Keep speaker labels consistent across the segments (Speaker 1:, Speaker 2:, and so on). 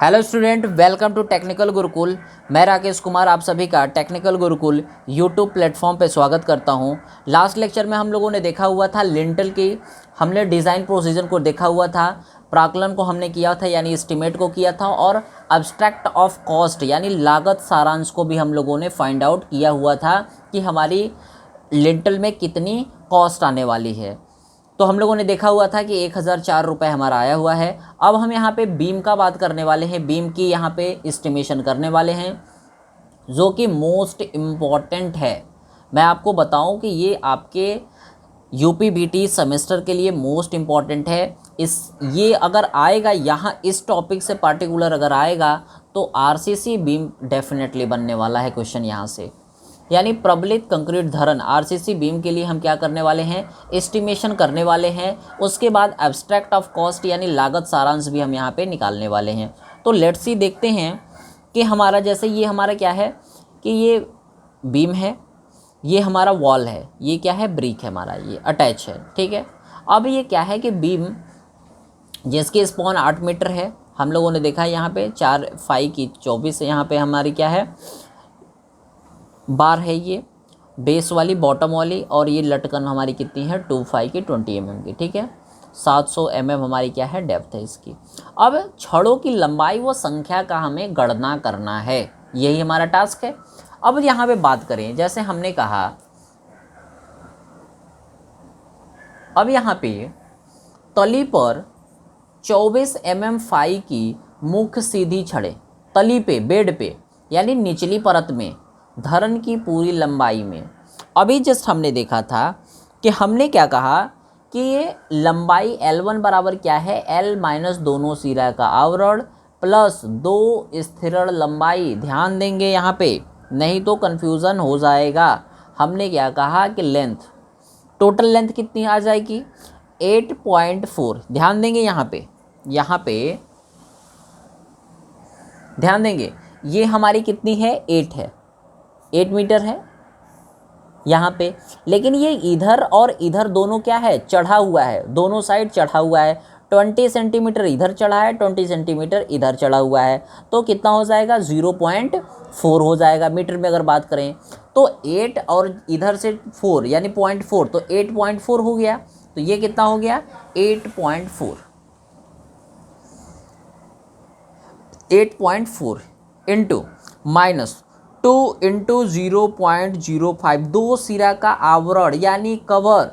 Speaker 1: Hello student, welcome to Technical Gurukul. मैं राकेश कुमार आप सभी का टेक्निकल गुरुकुल यूट्यूब प्लेटफॉर्म पे स्वागत करता हूं। लास्ट लेक्चर में हम लोगों ने देखा हुआ था लिंटल की, हमने डिज़ाइन प्रोसीजर को देखा हुआ था, प्राकलन को हमने किया था यानी एस्टिमेट को किया था, और एब्स्ट्रैक्ट ऑफ कॉस्ट यानी लागत सारांश को भी हम लोगों ने फाइंड आउट किया हुआ था कि हमारी लिंटल में कितनी कॉस्ट आने वाली है। तो हम लोगों ने देखा हुआ था कि 1004 रुपये हमारा आया हुआ है। अब हम यहाँ पे बीम का बात करने वाले हैं, बीम की यहाँ पे एस्टिमेशन करने वाले हैं, जो कि मोस्ट इम्पॉर्टेंट है। मैं आपको बताऊं कि ये आपके यूपीबीटी सेमेस्टर के लिए मोस्ट इम्पॉर्टेंट है। ये अगर आएगा यहाँ इस टॉपिक से पार्टिकुलर अगर आएगा तो आरसीसी बीम डेफिनेटली बनने वाला है क्वेश्चन यहाँ से। यानी प्रबलित कंक्रीट धरन आरसीसी बीम के लिए हम क्या करने वाले हैं, एस्टिमेशन करने वाले हैं। उसके बाद एब्स्ट्रैक्ट ऑफ कॉस्ट यानी लागत सारांश भी हम यहाँ पे निकालने वाले हैं। तो लेट्स सी देखते हैं कि हमारा जैसे ये हमारा क्या है कि ये बीम है, ये हमारा वॉल है, ये क्या है ब्रिक है, हमारा ये अटैच है, ठीक है। अब ये क्या है कि बीम जिसकी स्पॉन 8 मीटर है, हम लोगों ने देखा है यहाँ पे 4 फाई की 24 यहाँ पे हमारी क्या है बार है, ये बेस वाली बॉटम वाली, और ये लटकन हमारी कितनी है 25 की 20 mm की, ठीक है। 700 mm हमारी क्या है डेप्थ है इसकी। अब छड़ों की लंबाई व संख्या का हमें गणना करना है, यही हमारा टास्क है। अब यहाँ पे बात करें, जैसे हमने कहा, अब यहाँ पे तली पर 24 mm फाई की मुख्य सीधी छड़ें, तली पे बेड पे यानी निचली परत में धरन की पूरी लंबाई में। अभी जस्ट हमने देखा था कि हमने क्या कहा कि ये लंबाई L1 बराबर क्या है, L माइनस दोनों सिरा का आवरण प्लस 2 स्थिर लंबाई। ध्यान देंगे यहाँ पे, नहीं तो कन्फ्यूज़न हो जाएगा। हमने क्या कहा कि लेंथ, टोटल लेंथ कितनी आ जाएगी 8.4। ध्यान देंगे यहाँ पे ध्यान देंगे, ये हमारी कितनी है 8 है, 8 मीटर है यहाँ पे। लेकिन ये इधर और इधर दोनों क्या है, चढ़ा हुआ है, दोनों साइड चढ़ा हुआ है। 20 सेंटीमीटर इधर चढ़ा है, 20 सेंटीमीटर इधर चढ़ा हुआ है, तो कितना हो जाएगा 0.4 हो जाएगा। मीटर में अगर बात करें तो 8 और इधर से 4 यानी 0.4, तो 8.4 हो गया। तो ये कितना हो गया 8.4 इंटू माइनस 2 इंटू 0.05, 2 सिरा का आवरण यानी कवर,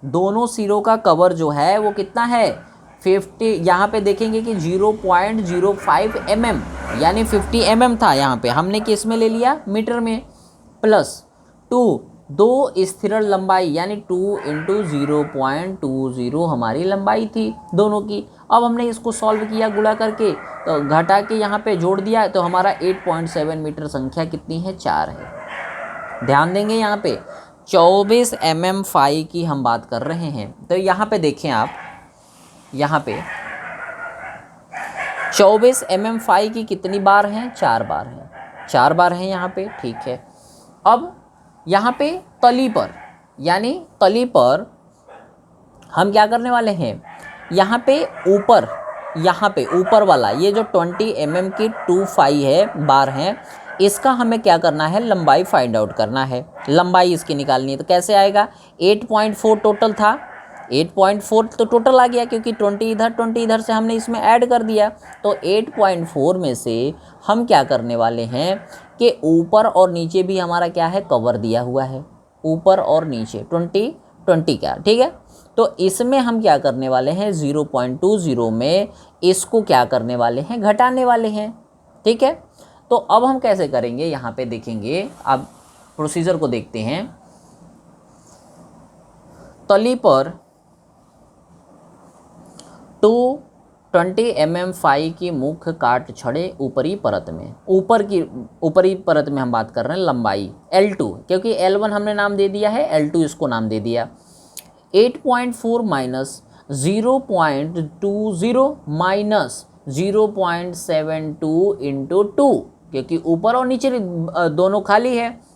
Speaker 1: दोनों सिरों का कवर जो है वो कितना है 50। यहाँ पे देखेंगे कि 0.05 mm यानी 50 mm था, यहाँ पे हमने किस में ले लिया मीटर में, प्लस 2 स्थिर लंबाई यानी 2 इंटू 0.20 हमारी लंबाई थी दोनों की। अब हमने इसको सॉल्व किया गुणा करके, तो घटा के यहाँ पे जोड़ दिया, तो हमारा 8.7 मीटर संख्या कितनी है 4 है। ध्यान देंगे यहाँ पे 24 mm फाई की हम बात कर रहे हैं। तो यहाँ पे देखें आप, यहाँ पे 24 mm फाई की कितनी बार हैं, 4 बार हैं, 4 बार हैं यहाँ पे, ठीक है। अब यहाँ पे तली पर, यानी तली पर हम क्या करने वाले हैं, यहाँ पे ऊपर, यहाँ पे ऊपर वाला ये जो 20 mm की 25 है बार है, इसका हमें क्या करना है, लंबाई फाइंड आउट करना है, लंबाई इसकी निकालनी है। तो कैसे आएगा 8.4 टोटल था, 8.4 तो टोटल आ गया, क्योंकि 20 इधर से हमने इसमें ऐड कर दिया। तो 8.4 में से हम क्या करने वाले हैं कि ऊपर और नीचे भी हमारा क्या है कवर दिया हुआ है, ऊपर और नीचे 20 का, ठीक है। तो इसमें हम क्या करने वाले हैं 0.20 में इसको क्या करने वाले हैं, घटाने वाले हैं, ठीक है। तो अब हम कैसे करेंगे, यहाँ पे देखेंगे, अब प्रोसीजर को देखते हैं। तली पर 220 mm फाई की मुख्य काट छड़े ऊपरी परत में, ऊपरी परत में हम बात कर रहे हैं लंबाई L2, क्योंकि L1 हमने नाम दे दिया है, L2 इसको नाम दे दिया। 8.4 माइनस 0.20 माइनस 0.72 इंटू 2, क्योंकि ऊपर और नीचे दोनों खाली है,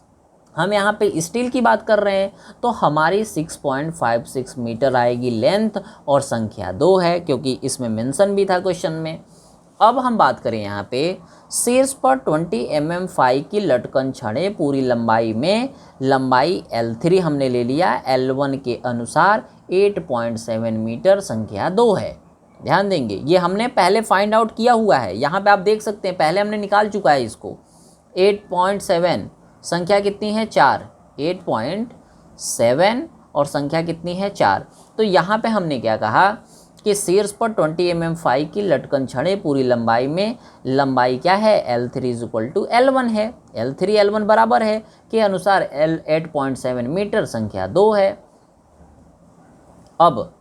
Speaker 1: हम यहाँ पे स्टील की बात कर रहे हैं, तो हमारी 6.56 मीटर आएगी लेंथ, और संख्या 2 है, क्योंकि इसमें मेंशन भी था क्वेश्चन में। अब हम बात करें यहाँ पे शीर्ष पर 20 mm फाई की लटकन छड़ें पूरी लंबाई में, लंबाई L3 हमने ले लिया, L1 के अनुसार 8.7 मीटर, संख्या 2 है। ध्यान देंगे ये हमने पहले फाइंड आउट किया हुआ है, यहाँ पे आप देख सकते हैं पहले हमने निकाल चुका है इसको। 8.7 संख्या कितनी है 4, 8.7 और संख्या कितनी है 4। तो यहाँ पे हमने क्या कहा कि शीर्ष पर 20 mm फाई की लटकन छड़ें पूरी लंबाई में, लंबाई क्या है L3 = L1 है, L3 L1 बराबर है के अनुसार L 8.7 मीटर, संख्या 2 है। अब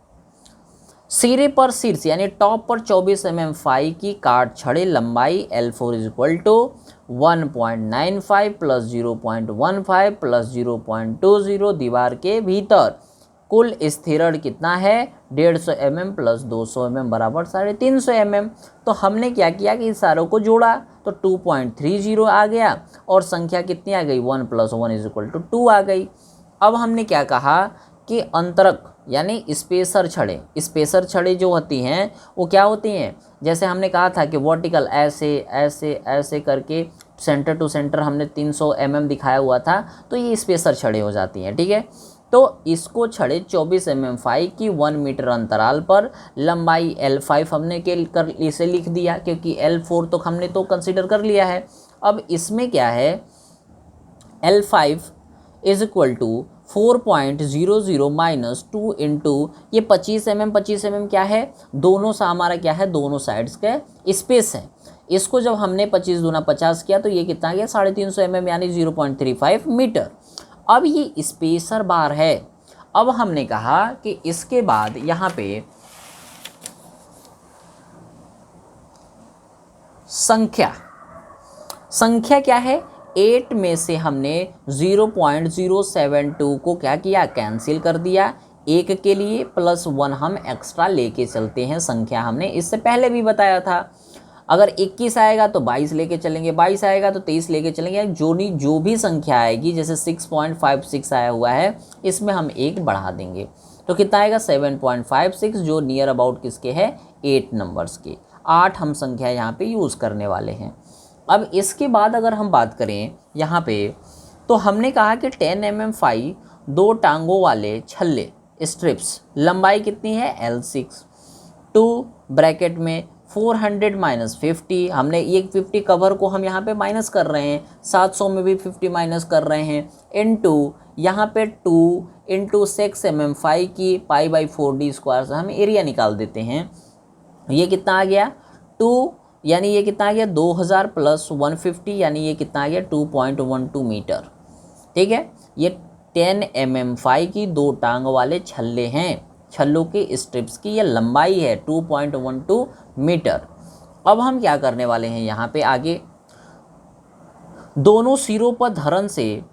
Speaker 1: सिरे पर शीर्ष यानी टॉप पर 24 mm फाई की काट छड़ें, लंबाई L4 = 1.95 + 0.15 + 0.20, दीवार के भीतर कुल स्थिरण कितना है 150 mm + 200 mm बराबर 350 mm। तो हमने क्या किया कि इस सारों को जोड़ा तो 2.30 आ गया और संख्या कितनी आ गई 1 + 1 = 2 आ गई। अब हमने क्या कहा कि अंतरक यानी स्पेसर छड़ें जो होती हैं वो क्या होती हैं, जैसे हमने कहा था कि वर्टिकल ऐसे ऐसे ऐसे करके सेंटर टू सेंटर हमने 300 mm दिखाया हुआ था, तो ये स्पेसर छड़ें हो जाती हैं। ठीक है, तो इसको छड़े 24 mm फाई की 1 मीटर अंतराल पर, लंबाई L5 हमने कर इसे लिख दिया क्योंकि L4 तो हमने तो कंसिडर कर लिया है। अब इसमें क्या है L5 = 4.00 - 2 इंटू ये 25 mm क्या है, दोनों सा हमारा क्या है, दोनों साइड्स के स्पेस है। इसको जब हमने 25 दूना 50 किया तो ये कितना गया 350 mm यानी 0.35 मीटर। अब ये स्पेसर बार है। अब हमने कहा कि इसके बाद यहाँ पे संख्या क्या है, 8 में से हमने 0.072 को क्या किया, कैंसिल कर दिया। एक के लिए +1 हम एक्स्ट्रा लेके चलते हैं, संख्या हमने इससे पहले भी बताया था। अगर 21 आएगा तो 22 लेके चलेंगे, 22 आएगा तो 23 लेके चलेंगे, जो भी संख्या आएगी, जैसे 6.56 आया हुआ है इसमें हम एक बढ़ा देंगे तो कितना आएगा 7.56, जो नियर अबाउट किसके है 8 नंबर्स के। 8 हम संख्या यहाँ पे यूज़ करने वाले हैं। अब इसके बाद अगर हम बात करें यहाँ पे तो हमने कहा कि 10 mm फाई 2 टांगों वाले छल्ले स्ट्रिप्स, लंबाई कितनी है L6, 2 ब्रैकेट में 400 - 50, हमने ये 50 कवर को हम यहाँ पे माइनस कर रहे हैं, 700 में भी 50 माइनस कर रहे हैं, इनटू यहाँ पे 2 × 6 mm फाई की π/4d² से हम एरिया निकाल देते हैं। ये कितना आ गया 2 यानी ये कितना आ गया 2000 + 150 यानी ये कितना आ गया 2.12 मीटर। ठीक है, ये 10 mm फाई की 2 टांग वाले छल्ले हैं, छल्लों के स्ट्रिप्स की ये लंबाई है 2.12 मीटर। अब हम क्या करने वाले हैं यहाँ पे आगे, दोनों सिरों पर धरन से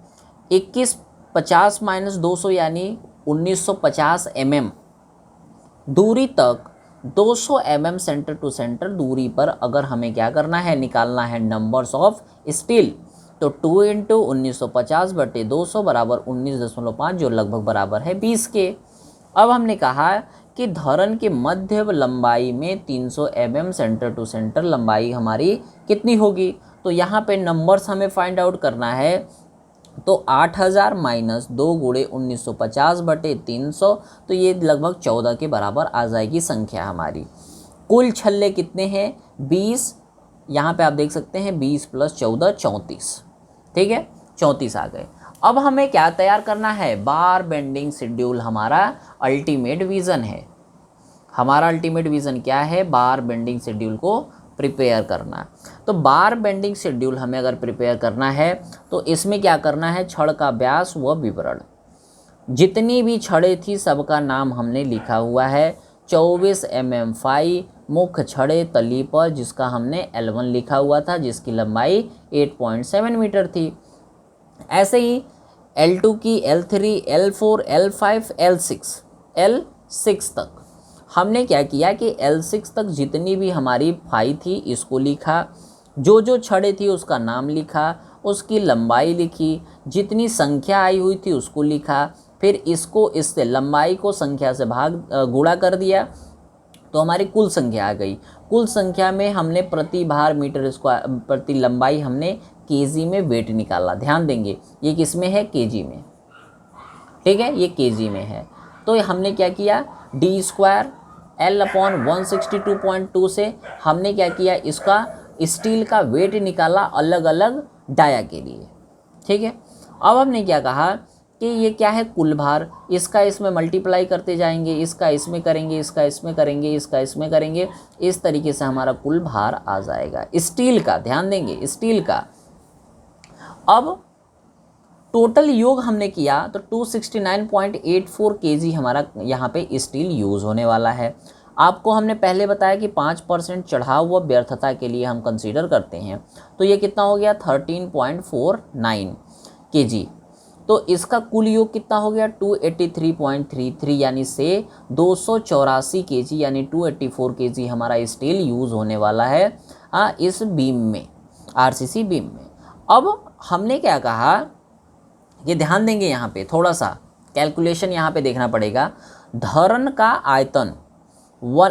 Speaker 1: 2150 - 200 यानी 1950 mm दूरी तक 200 mm सेंटर टू सेंटर दूरी पर अगर हमें क्या करना है, निकालना है नंबर्स ऑफ स्टील, तो 2 × 1950/200 बराबर 19.5, जो लगभग बराबर है 20 के। अब हमने कहा कि धरन के मध्य लंबाई में 300 mm सेंटर टू सेंटर लंबाई हमारी कितनी होगी, तो यहाँ पे नंबर्स हमें फाइंड आउट करना है। तो 8000 - 2 × 1950/300, तो ये लगभग 14 के बराबर आ जाएगी संख्या हमारी। कुल छल्ले कितने हैं 20, यहाँ पे आप देख सकते हैं 20 + 14 34। ठीक है, 34 आ गए। अब हमें क्या तैयार करना है, बार बेंडिंग शेड्यूल हमारा अल्टीमेट विज़न है। हमारा अल्टीमेट विज़न क्या है, बार बेंडिंग शेड्यूल को प्रिपेयर करना। तो बार बेंडिंग शेड्यूल हमें अगर प्रिपेयर करना है तो इसमें क्या करना है, छड़ का व्यास व विवरण, जितनी भी छड़ें थी सबका नाम हमने लिखा हुआ है। 24 mm फाई मुख्य छड़े तली पर, जिसका हमने L1 लिखा हुआ था, जिसकी लंबाई 8.7 मीटर थी। ऐसे ही L2 की L3 L4 L5 L6 तक हमने क्या किया कि L6 तक जितनी भी हमारी फाई थी इसको लिखा, जो छड़े थी उसका नाम लिखा, उसकी लंबाई लिखी, जितनी संख्या आई हुई थी उसको लिखा, फिर इसको इससे लंबाई को संख्या से गुणा कर दिया, तो हमारी कुल संख्या आ गई। कुल संख्या में हमने प्रति भार मीटर स्क्वायर प्रति लंबाई हमने केजी में वेट निकाला। ध्यान देंगे ये किस में है, केजी में, ठीक है, ये केजी में है। तो हमने क्या किया, डी स्क्वायर L/162.2 से हमने क्या किया, इसका स्टील का वेट निकाला अलग अलग डाया के लिए, ठीक है। अब हमने क्या कहा कि ये क्या है, कुल भार, इसका इसमें मल्टीप्लाई करते जाएंगे, इसका इसमें करेंगे, इसका इसमें करेंगे, इसका इसमें करेंगे, इस तरीके से हमारा कुल भार आ जाएगा स्टील का। ध्यान देंगे स्टील का। अब टोटल योग हमने किया तो 269.84 केजी हमारा यहाँ पे स्टील यूज़ होने वाला है। आपको हमने पहले बताया कि 5% चढ़ाव व व्यर्थता के लिए हम कंसीडर करते हैं, तो ये कितना हो गया 13.49 केजी। तो इसका कुल योग कितना हो गया 283.33 यानी से 284 केजी यानी 284 केजी हमारा स्टील यूज़ होने वाला है इस बीम में, आरसीसी बीम में। अब हमने क्या कहा, ये ध्यान देंगे यहाँ पे थोड़ा सा कैलकुलेशन यहाँ पे देखना पड़ेगा। धरन का आयतन,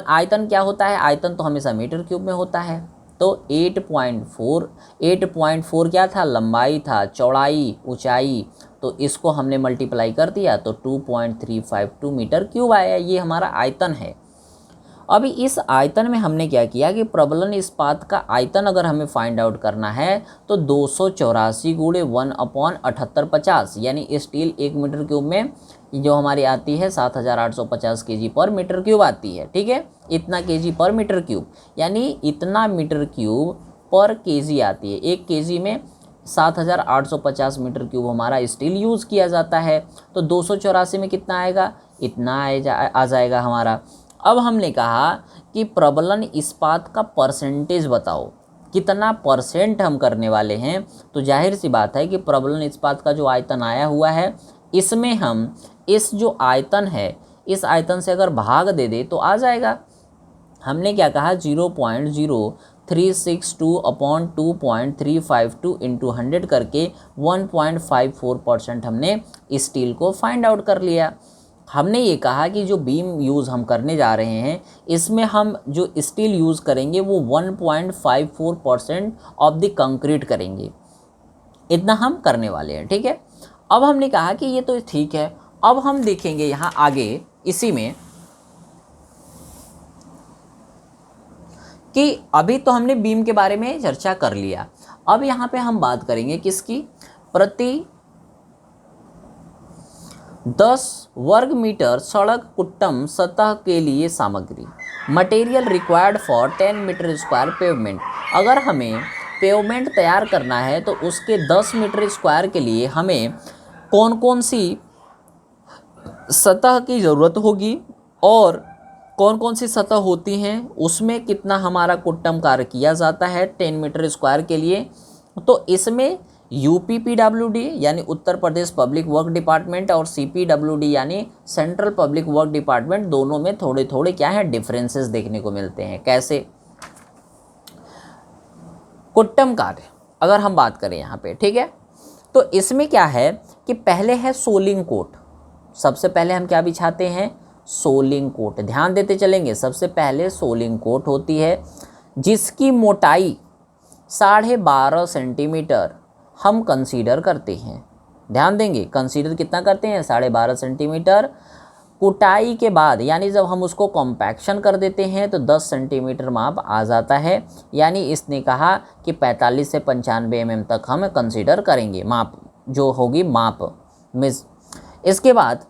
Speaker 1: आयतन क्या होता है, आयतन तो हमेशा मीटर क्यूब में होता है। तो 8.4 क्या था, लंबाई था, चौड़ाई, ऊंचाई, तो इसको हमने मल्टीप्लाई कर दिया तो 2.352 मीटर क्यूब आया, ये हमारा आयतन है। अभी इस आयतन में हमने क्या किया कि प्रबलन इस्पात का आयतन अगर हमें फाइंड आउट करना है तो 284 गुणे 1/7850 यानी स्टील 1 मीटर क्यूब में जो हमारी आती है 7850 केजी पर मीटर क्यूब आती है, ठीक है, इतना केजी पर मीटर क्यूब यानी इतना मीटर क्यूब पर केजी आती है। 1 केजी में 7850 मीटर क्यूब हमारा स्टील यूज़ किया जाता है। तो 284 में कितना आएगा, इतना आ जाएगा हमारा। अब हमने कहा कि प्रबलन इस्पात का परसेंटेज बताओ, कितना परसेंट हम करने वाले हैं। तो जाहिर सी बात है कि प्रबलन इस्पात का जो आयतन आया हुआ है इसमें हम इस जो आयतन है इस आयतन से अगर भाग दे दे तो आ जाएगा। हमने क्या कहा 0.0362/2.352 इंटू 100 करके 1.54% हमने स्टील को फाइंड आउट कर लिया। हमने ये कहा कि जो बीम यूज़ हम करने जा रहे हैं इसमें हम जो स्टील यूज़ करेंगे वो 1.54% ऑफ द कंक्रीट करेंगे, इतना हम करने वाले हैं, ठीक है। अब हमने कहा कि ये तो ठीक है। अब हम देखेंगे यहाँ आगे इसी में कि अभी तो हमने बीम के बारे में चर्चा कर लिया। अब यहाँ पे हम बात करेंगे किसकी, प्रति 10 वर्ग मीटर सड़क कुट्टम सतह के लिए सामग्री, material required for 10 meter square pavement. अगर हमें पेवमेंट तैयार करना है तो उसके 10 मीटर स्क्वायर के लिए हमें कौन कौन सी सतह की ज़रूरत होगी और कौन कौन सी सतह होती हैं, उसमें कितना हमारा कुट्टम कार्य किया जाता है 10 मीटर स्क्वायर के लिए। तो इसमें UPPWD यानी Uttar Pradesh public work department और CPWD यानी सेंट्रल पब्लिक वर्क डिपार्टमेंट, दोनों में थोड़े थोड़े क्या है डिफरेंसेस देखने को मिलते हैं। कैसे, कुट्टम कार्य अगर हम बात करें यहाँ पे, ठीक है, तो इसमें क्या है कि पहले है सोलिंग कोट। सबसे पहले हम क्या बिछाते हैं, सोलिंग कोट। ध्यान देते चलेंगे, सबसे पहले सोलिंग कोट होती है जिसकी मोटाई 12.5 सेंटीमीटर हम कंसीडर करते हैं। ध्यान देंगे, कंसीडर कितना करते हैं, 12.5 सेंटीमीटर। कुटाई के बाद यानी जब हम उसको कॉम्पैक्शन कर देते हैं तो 10 सेंटीमीटर माप आ जाता है। यानी इसने कहा कि 45 से 95 mm तक हम कंसीडर करेंगे, माप जो होगी माप में। इसके बाद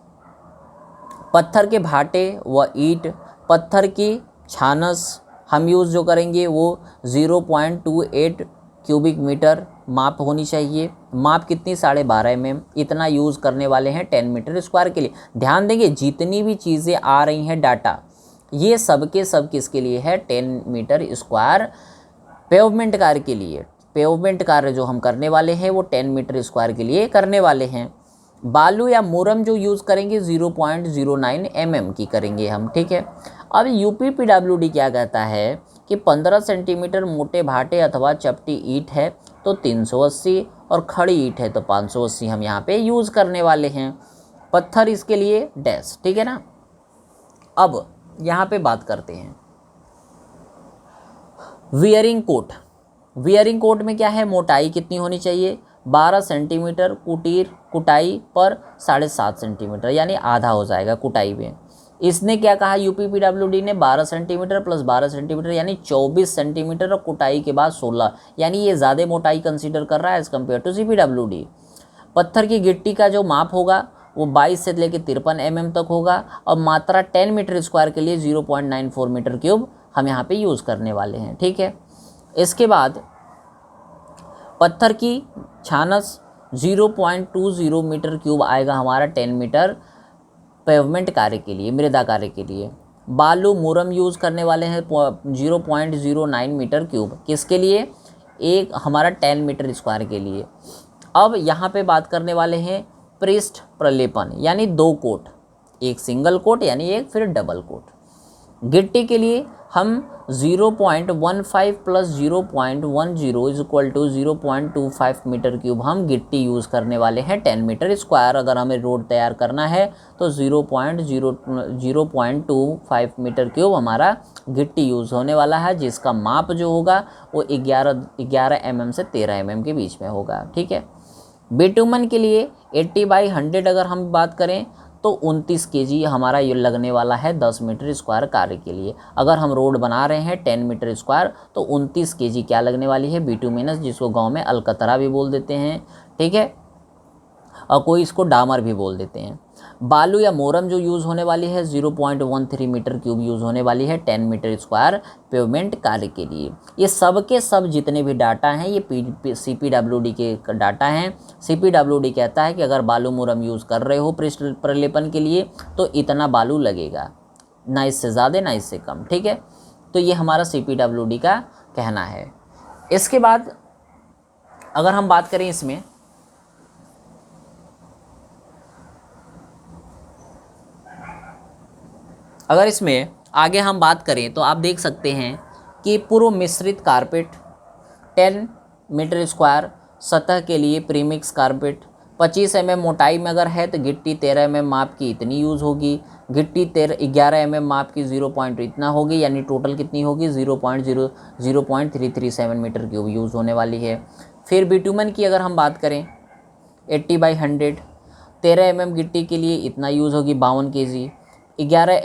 Speaker 1: पत्थर के भाटे व ईंट, पत्थर की छानस हम यूज़ जो करेंगे वो 0.28 क्यूबिक मीटर माप होनी चाहिए। माप कितनी, 12.5 mm, इतना यूज़ करने वाले हैं 10 मीटर स्क्वायर के लिए। ध्यान देंगे जितनी भी चीज़ें आ रही हैं डाटा, ये सब के सब किसके लिए है, 10 मीटर स्क्वायर पेवमेंट कार्य के लिए। पेवमेंट कार्य जो हम करने वाले हैं वो 10 मीटर स्क्वायर के लिए करने वाले हैं। बालू या मोरम जो यूज़ करेंगे 0.09 mm की करेंगे हम, ठीक है। अब UPPWD क्या कहता है कि 15 सेंटीमीटर मोटे भाटे अथवा चपटी ईंट है तो 380 और खड़ी ईंट है तो 580 हम यहाँ पे यूज़ करने वाले हैं। पत्थर इसके लिए डैश, ठीक है ना। अब यहाँ पे बात करते हैं वियरिंग कोट, वियरिंग कोट में क्या है, मोटाई कितनी होनी चाहिए, 12 सेंटीमीटर, कुटाई पर 7.5 सेंटीमीटर, यानी आधा हो जाएगा कुटाई में। इसने क्या कहा, यूपीपीडब्ल्यूडी ने 12 सेंटीमीटर प्लस 12 सेंटीमीटर यानी 24 सेंटीमीटर, और कुटाई के बाद 16, यानी ये ज़्यादा मोटाई कंसीडर कर रहा है एज़ कम्पेयर टू सीपीडब्ल्यूडी। पत्थर की गिट्टी का जो माप होगा वो 22 से लेकर 53 mm तक होगा, और मात्रा 10 मीटर स्क्वायर के लिए 0.94 मीटर क्यूब हम यहाँ पे यूज़ करने वाले हैं। ठीक है, इसके बाद पत्थर की छानस 0.20 मीटर क्यूब आएगा हमारा 10 मीटर पेवमेंट कार्य के लिए, मृदा कार्य के लिए। बालू मुरम यूज़ करने वाले हैं 0.09 मीटर क्यूब, किसके लिए, एक हमारा 10 मीटर स्क्वायर के लिए। अब यहाँ पे बात करने वाले हैं पृष्ठ प्रलेपन, यानी 2 कोट, एक सिंगल कोट यानी एक फिर डबल कोट। गिट्टी के लिए हम 0.15 प्लस 0.10 is equal to 0.25 meter cube हम गिट्टी यूज़ करने वाले हैं 10 मीटर स्क्वायर। अगर हमें रोड तैयार करना है तो 0.25 मीटर क्यूब हमारा गिट्टी यूज़ होने वाला है, जिसका माप जो होगा वो 11 mm से 13 mm के बीच में होगा। ठीक है, बिटुमन के लिए 80/100 अगर हम बात करें तो 29 kg हमारा ये लगने वाला है 10 मीटर स्क्वायर कार्य के लिए। अगर हम रोड बना रहे हैं 10 मीटर स्क्वायर तो 29 kg क्या लगने वाली है, बिटुमिनस, जिसको गांव में अलकतरा भी बोल देते हैं। ठीक है, और कोई इसको डामर भी बोल देते हैं। बालू या मोरम जो यूज़ होने वाली है 0.13 मीटर क्यूब यूज़ होने वाली है 10 मीटर स्क्वायर पेवमेंट कार्य के लिए। ये सब के सब जितने भी डाटा हैं ये सीपीडब्ल्यूडी के डाटा हैं। सीपीडब्ल्यूडी कहता है कि अगर बालू मोरम यूज़ कर रहे हो पृष्ठ प्रलेपन के लिए तो इतना बालू लगेगा, ना इससे ज़्यादा ना इससे कम। ठीक है, तो ये हमारा सीपीडब्ल्यूडी का कहना है। इसके बाद अगर हम बात करें इसमें, अगर इसमें आगे हम बात करें तो आप देख सकते हैं कि पूर्व मिश्रित कारपेट 10 मीटर स्क्वायर सतह के लिए प्रीमिक्स कारपेट 25 mm मोटाई में अगर है तो गिट्टी 13 mm माप की इतनी यूज़ होगी, गिट्टी 11 mm माप की 0. इतना होगी, यानी टोटल कितनी होगी 0.337 मीटर क्यूब यूज़ होने वाली है। फिर बिटुमन की अगर हम बात करें 80/100 13 mm गिट्टी के लिए इतना यूज़ होगी 52 kg। 11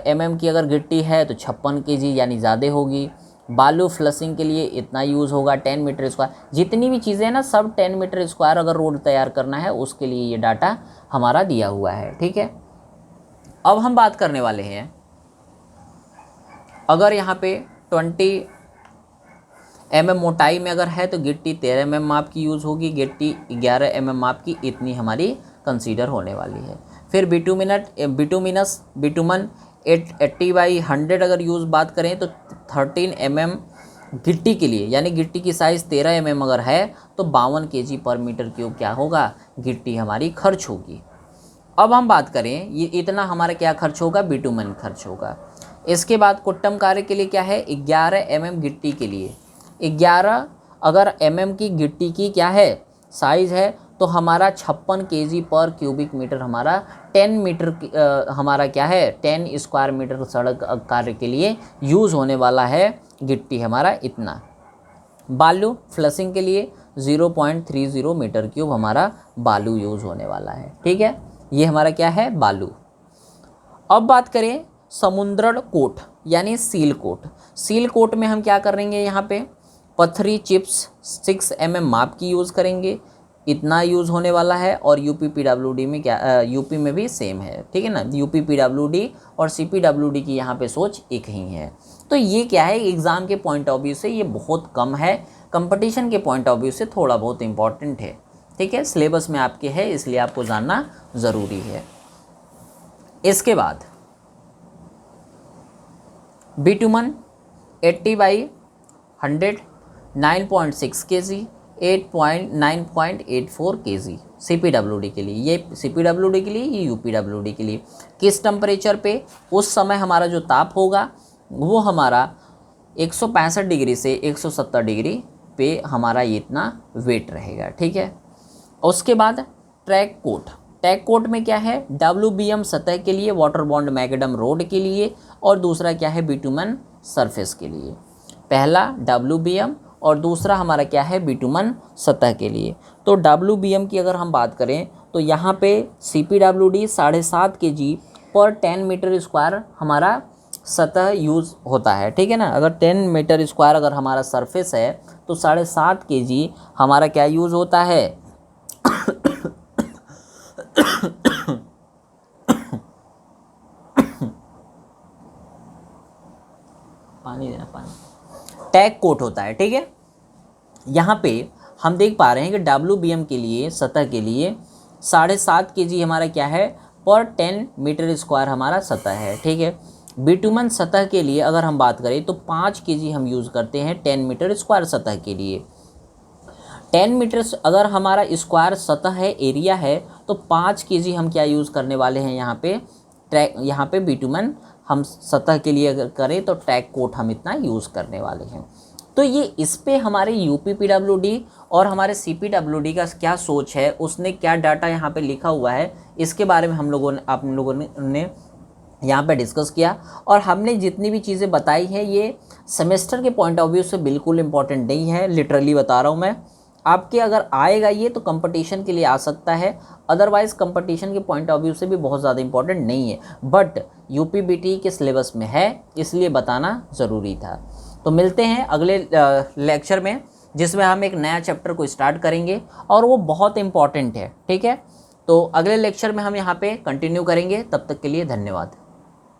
Speaker 1: mm की अगर गिट्टी है तो 56 kg यानी ज़्यादा होगी। बालू फ्लशिंग के लिए इतना यूज़ होगा 10 मीटर स्क्वायर। जितनी भी चीज़ें हैं ना सब 10 मीटर स्क्वायर अगर रोड तैयार करना है उसके लिए ये डाटा हमारा दिया हुआ है। ठीक है, अब हम बात करने वाले हैं अगर यहाँ पे 20 mm मोटाई में अगर है तो गिट्टी 13 mm माप की यूज़ होगी, गिट्टी 11 mm माप की इतनी हमारी कंसीडर होने वाली है। फिर बिटुमन 80/100 अगर यूज़ बात करें तो 13 mm गिट्टी के लिए, यानी गिट्टी की साइज़ 13 mm अगर है तो 52 kg पर मीटर क्यूब क्या होगा, गिट्टी हमारी खर्च होगी। अब हम बात करें ये इतना हमारा क्या खर्च होगा, बिटुमन खर्च होगा। इसके बाद कुट्टम कार्य के लिए क्या है, 11 mm गिट्टी के लिए 11 अगर mm की गिट्टी की क्या है साइज़ है तो हमारा 56 kg पर क्यूबिक मीटर हमारा 10 मीटर हमारा क्या है 10 स्क्वायर मीटर सड़क कार्य के लिए यूज़ होने वाला है गिट्टी हमारा इतना। बालू फ्लशिंग के लिए 0.30 मीटर क्यूब हमारा बालू यूज़ होने वाला है। ठीक है, ये हमारा क्या है बालू। अब बात करें समुद्रण कोट यानी सील कोट। सील कोट में हम क्या करेंगे, यहाँ पे पत्थरी चिप्स 6 mm माप की यूज़ करेंगे, इतना यूज़ होने वाला है। और यूपीपीडब्ल्यूडी में क्या यूपी में भी सेम है, ठीक है ना, यूपीपीडब्ल्यूडी और सीपीडब्ल्यूडी की यहाँ पे सोच एक ही है। तो ये क्या है एग्ज़ाम के पॉइंट ऑफ व्यू से ये बहुत कम है, कंपटीशन के पॉइंट ऑफ व्यू से थोड़ा बहुत इम्पॉर्टेंट है। ठीक है, सिलेबस में आपके है इसलिए आपको जानना ज़रूरी है। इसके बाद बिटुमन 80/100 9.6 kg 9.84 kg सीपीडब्ल्यूडी के लिए, ये सीपीडब्ल्यूडी के लिए, ये यूपीडब्ल्यूडी के लिए। किस टेम्परेचर पे, उस समय हमारा जो ताप होगा वो हमारा 165 डिग्री से 170 डिग्री पे हमारा ये इतना वेट रहेगा। ठीक है, उसके बाद ट्रैक कोट। ट्रैक कोट में क्या है, WBM सतह के लिए, वाटर बॉन्ड मैगडम रोड के लिए, और दूसरा क्या है बिटुमन सरफेस के लिए। पहला WBM और दूसरा हमारा क्या है, बिटुमन सतह के लिए। तो WBM की अगर हम बात करें तो यहाँ पे CPWD 7.5 kg पर 10 मीटर स्क्वायर हमारा सतह यूज़ होता है, ठीक है ना। अगर 10 मीटर स्क्वायर अगर हमारा सरफेस है तो 7.5 kg हमारा क्या यूज़ होता है, पानी देना, पानी, टैग कोट होता है, ठीक है। यहाँ पे हम देख पा रहे हैं कि WBM के लिए, सतह के लिए 7.5 kg हमारा क्या है, पर 10 मीटर स्क्वायर हमारा सतह है, ठीक है। बिटुमन सतह के लिए अगर हम बात करें तो 5 kg हम यूज़ करते हैं 10 मीटर स्क्वायर सतह के लिए। 10 मीटर अगर हमारा स्क्वायर सतह है, एरिया है, तो 5 kg हम क्या यूज़ करने वाले हैं यहाँ पे बिटुमन हम सतह के लिए अगर करें तो टैग कोट हम इतना यूज़ करने वाले हैं। तो ये इस पे हमारे UPPWD और हमारे CPWD का क्या सोच है, उसने क्या डाटा यहाँ पे लिखा हुआ है, इसके बारे में आप लोगों ने यहाँ पे डिस्कस किया। और हमने जितनी भी चीज़ें बताई हैं ये सेमेस्टर के पॉइंट ऑफ व्यू से बिल्कुल इंपॉर्टेंट नहीं है, लिटरली बता रहा हूँ मैं। आपके अगर आएगा ये तो कंपटीशन के लिए आ सकता है, अदरवाइज़ कंपटीशन के पॉइंट ऑफ व्यू से भी बहुत ज़्यादा इंपॉर्टेंट नहीं है, बट UPBT के सिलेबस में है इसलिए बताना ज़रूरी था। तो मिलते हैं अगले लेक्चर में, जिसमें हम एक नया चैप्टर को स्टार्ट करेंगे और वो बहुत इंपॉर्टेंट है, ठीक है। तो अगले लेक्चर में हम यहाँ पे कंटिन्यू करेंगे, तब तक के लिए धन्यवाद।